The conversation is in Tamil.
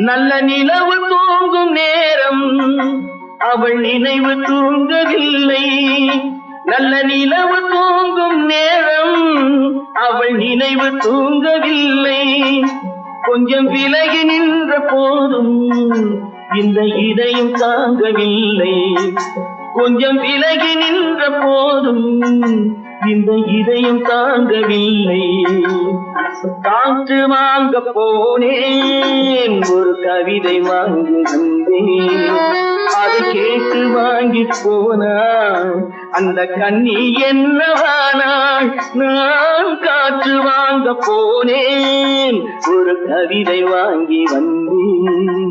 நல்ல நிலவு தூங்கும் நேரம் அவள் நினைவு தூங்கவில்லை. நல்ல நிலவு தூங்கும் நேரம் அவள் நினைவு தூங்கவில்லை. கொஞ்சம் விலகி நின்ற போதும் இந்த இதயம் தாங்கவில்லை. கொஞ்சம் விலகி நின்ற போதும் இந்த இதயம் தாங்கவில்லை. காற்று வாங்க போனேன், ஒரு கவிதை வாங்கி வந்தேன். அதை கேட்டு வாங்கி போனான் அந்த கண்ணி என்னவானாள். நான் காற்று வாங்க போனேன், ஒரு கவிதை வாங்கி வந்தேன்.